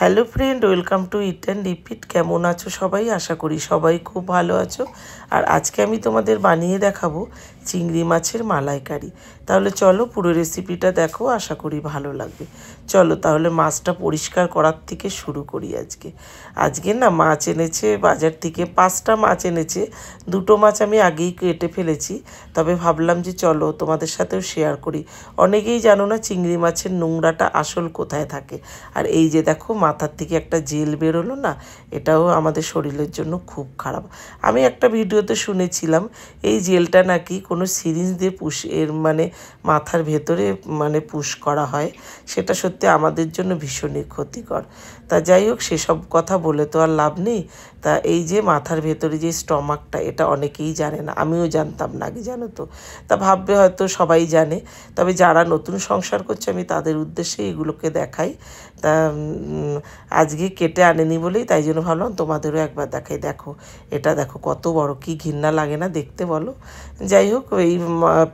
Hello friend, welcome to it and repeat. কেমন আছো সবাই? আশা করি সবাই খুব ভালো আছো। আর আজকে আমি তোমাদের বানিয়ে দেখাবো চিংড়ি মাছের মালাইকারি। তাহলে চলো পুরো রেসিপিটা দেখো, আশা করি ভালো লাগবে। চলো তাহলে মাছটা পরিষ্কার করার থেকে শুরু করি। আজকে না মাছ এনেছে বাজার থেকে, 5টা মাছ এনেছে। 2টো মাছ আমি আগেই কেটে ফেলেছি, তবে ভাবলাম যে চলো তোমাদের সাথেও শেয়ার করি। অনেকেই জানো না চিংড়ি মাছের নোংরাটা আসল কোথায় থাকে। আর এই যে দেখো মাথার থেকে একটা জেল বেরোলো না, এটাও আমাদের শরীরের জন্য খুব খারাপ। আমি একটা ভিডিওতে শুনেছিলাম এই জেলটা নাকি কোনো সিরিঞ্জ দিয়ে এর মাথার ভেতরে পুশ করা হয়। সেটা সত্যি আমাদের জন্য ভীষণই ক্ষতিকর। তা যাই হোক, সেসব কথা বলে তো আর লাভ নেই। তা এই যে মাথার ভেতরে যে স্টমাকটা, এটা অনেকেই জানে না, আমিও জানতাম না আগে, জানো তো। তা ভাববে হয়তো সবাই জানে, তবে যারা নতুন সংসার করছে আমি তাদের উদ্দেশ্যে এগুলোকে দেখাই। তা আজকে কেটে আনেনি বলেই তাই জন্য ভাবলাম তোমাদেরও একবার দেখাই। দেখো এটা, দেখো কত বড়, কি ঘৃণা লাগে না দেখতে বলো। যাই হোক, এই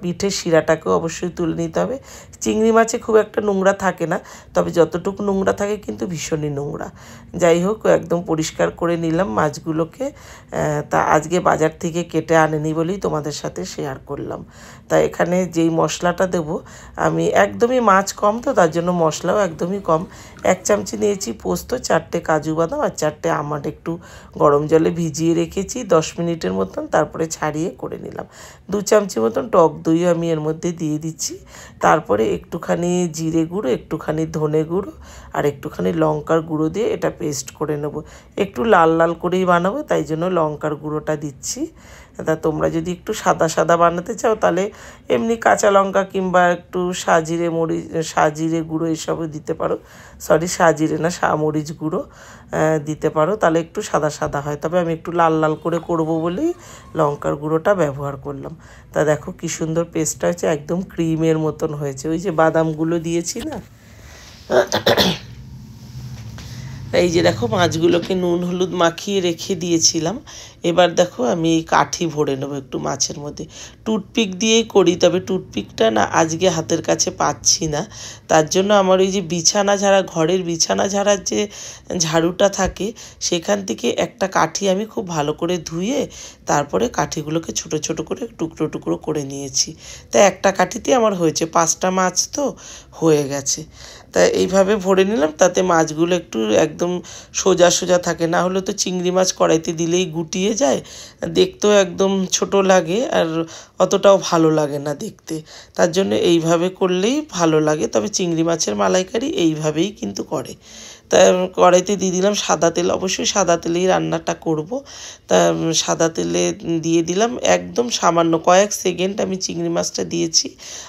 পিঠের শিরাটাকেও অবশ্যই তুলে নিতে হবে। চিংড়ি মাছে খুব একটা নোংরা থাকে না, তবে যতটুকু নোংরা থাকে কিন্তু ভীষণই নোংরা। যাই হোক, একদম পরিষ্কার করে নিলাম মাছগুলোকে। তা আজকে বাজার থেকে কেটে আনেনি বলেই তোমাদের সাথে শেয়ার করলাম। তা এখানে যেই মশলাটা দেবো, আমি একদমই মাছ কম তো তার জন্য মশলাও একদমই কম। 1 চামচি নিয়েছি পোস্ত, 4টে কাজু বাদাম আর 4টে আমন্ড একটু গরম জলে ভিজিয়ে রেখেছি 10 মিনিটের মতন, তারপরে ছাড়িয়ে করে নিলাম। 2 চামচি মতন টক দই আমি এর মধ্যে দিয়ে দিচ্ছি। তারপরে একটুখানি জিরে গুঁড়ো, একটুখানি ধনে গুঁড়ো আর একটুখানি লঙ্কার গুঁড়ো দিয়ে এটা পেস্ট করে নেব। একটু লাল লাল করেই বানাবো, তাই জন্য লঙ্কার গুঁড়োটা দিচ্ছি। তা তোমরা যদি একটু সাদা সাদা বানাতে চাও তাহলে এমনি কাঁচা লঙ্কা কিংবা একটু সাজিরে গুঁড়ো এসবও দিতে পারো। সরি, সাজিরে না, মরিচ গুঁড়ো দিতে পারো, তাহলে একটু সাদা সাদা হয়। তবে আমি একটু লাল লাল করে করব বলেই লঙ্কার গুঁড়োটা ব্যবহার করলাম। তা দেখো কি সুন্দর পেস্টটা হয়েছে, একদম ক্রিমের মতন হয়েছে। ওই যে বাদামগুলো দিয়েছি না, এই যে দেখো মাছগুলোকে নুন হলুদ মাখিয়ে রেখে দিয়েছিলাম। এবার দেখো আমি কাঠি ভরে নেবো একটু মাছের মধ্যে। টুথপিক দিয়েই করি, তবে টুথপিকটা না আজকে হাতের কাছে পাচ্ছি না। তার জন্য আমার ওই যে ঘরের বিছানা ঝাড়ার যে ঝাড়ুটা থাকে, সেখান থেকে একটা কাঠি আমি খুব ভালো করে ধুয়ে তারপরে কাঠিগুলোকে ছোট ছোট করে টুকরো টুকরো করে নিয়েছি। তা একটা কাঠিতে আমার হয়েছে, 5টা মাছ তো হয়ে গেছে। তা এইভাবে ভরে নিলাম, তাতে মাছগুলো একটু একদম সোজা সোজা থাকে, না হলে তো চিংড়ি মাছ কড়াইতে দিলেই গুটিয়ে যায়, দেখতেও একদম ছোট লাগে আর অতটাও ভালো লাগে না দেখতে। তার জন্য এইভাবে করলেই ভালো লাগে। তবে চিংড়ি মাছের মালাইকারি এইভাবেই কিন্তু করে। তা কড়াইতে দিয়ে দিলাম সাদা তেল, অবশ্যই সাদা তেলেই রান্নাটা করব। তা সাদা তেলে দিয়ে দিলাম একদম সামান্য কয়েক সেকেন্ড আমি চিংড়ি মাছটা দিয়েছি।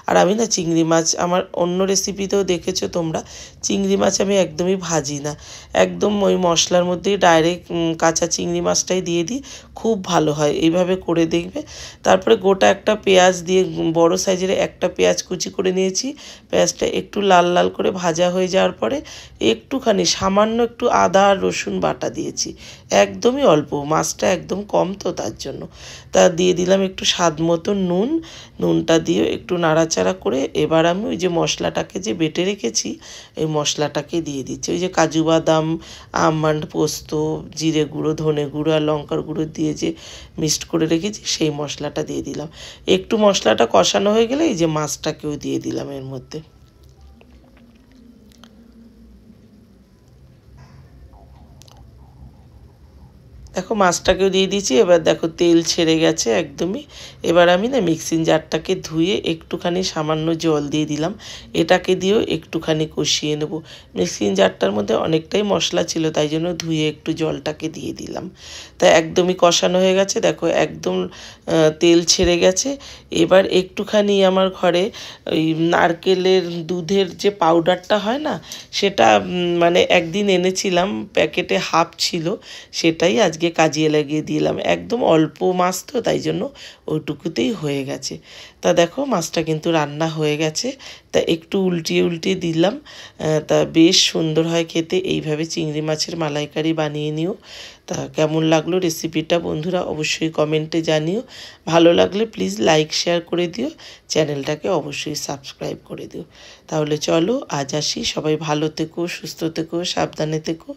আর আমি না চিংড়ি মাছ, আমার অন্য রেসিপিতেও দেখেছো তোমরা, চিংড়ি মাছ আমি একদমই ভাজি না, একদম ওই মশলার মধ্যেই ডাইরেক্ট কাঁচা চিংড়ি মাছটাই দিয়ে দিই, খুব ভালো হয়। এইভাবে করে দেখবে। তারপরে গোটা একটা পেঁয়াজ দিয়ে, বড় সাইজের একটা পেঁয়াজ কুচি করে নিয়েছি। পেঁয়াজটা একটু লাল লাল করে ভাজা হয়ে যাওয়ার পরে একটুখানি সামান্য একটু আদা আর রসুন বাটা দিয়েছি, একদমই অল্প, মাছটা একদম কম তো তার জন্য। তা দিয়ে দিলাম একটু স্বাদ মতো নুন। নুনটা দিয়ে একটু নাড়াচাড়া করে এবার আমি ওই যে মশলাটাকে যে বেটে রেখেছি, এই মশলাটাকে দিয়ে দিচ্ছি। ওই যে কাজু বাদাম, আমন্ড, পোস্ত, জিরে গুঁড়ো, ধনে গুঁড়ো আর লঙ্কার গুঁড়ো দিয়ে যে মিক্সড করে রেখেছি, সেই মশলাটা দিয়ে দিলাম। একটু মশলাটা কষানো হয়ে গেলে এই যে মাছটাকেও দিয়ে দিলাম এর মধ্যে। দেখো মাছটাকেও দিয়ে দিয়েছি। এবার দেখো তেল ছেড়ে গেছে একদমই। এবার আমি না মিক্সিং জারটাকে ধুয়ে একটুখানি সামান্য জল দিয়ে দিলাম, এটাকে দিয়েও একটুখানি কষিয়ে নেব। মিক্সিং জারটার মধ্যে অনেকটাই মশলা ছিল, তাই জন্য ধুয়ে একটু জলটাকে দিয়ে দিলাম। তাই একদমই কষানো হয়ে গেছে, দেখো একদম তেল ছেড়ে গেছে। এবার একটুখানি আমার ঘরে ওই নারকেলের দুধের যে পাউডারটা হয় না, সেটা একদিন এনেছিলাম, প্যাকেটে হাফ ছিল, সেটাই আজকে কাজে লাগিয়ে দিলাম। একদম অল্প মাছ তো তাই জন্য ওইটুকুতেই হয়ে গেছে। তা দেখো মাছটা কিন্তু রান্না হয়ে গেছে। তা একটু উল্টিয়ে উল্টিয়ে দিলাম। তা বেশ সুন্দর হয় খেতে। এইভাবে চিংড়ি মাছের মালাইকারি বানিয়ে নিও। তা কেমন লাগলো রেসিপিটা বন্ধুরা অবশ্যই কমেন্টে জানিও। ভালো লাগলে প্লিজ লাইক শেয়ার করে দিও, চ্যানেলটাকে অবশ্যই সাবস্ক্রাইব করে দিও। তাহলে চলো আজ আসি, সবাই ভালো থেকো, সুস্থ থেকো, সাবধানে থেকো।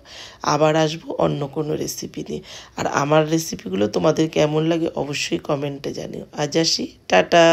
আবার আসবো অন্য কোনো রেসিপি নিয়ে। আর আমার রেসিপিগুলো তোমাদের কেমন লাগে অবশ্যই কমেন্টে জানিও। আজ আসি, টাটা।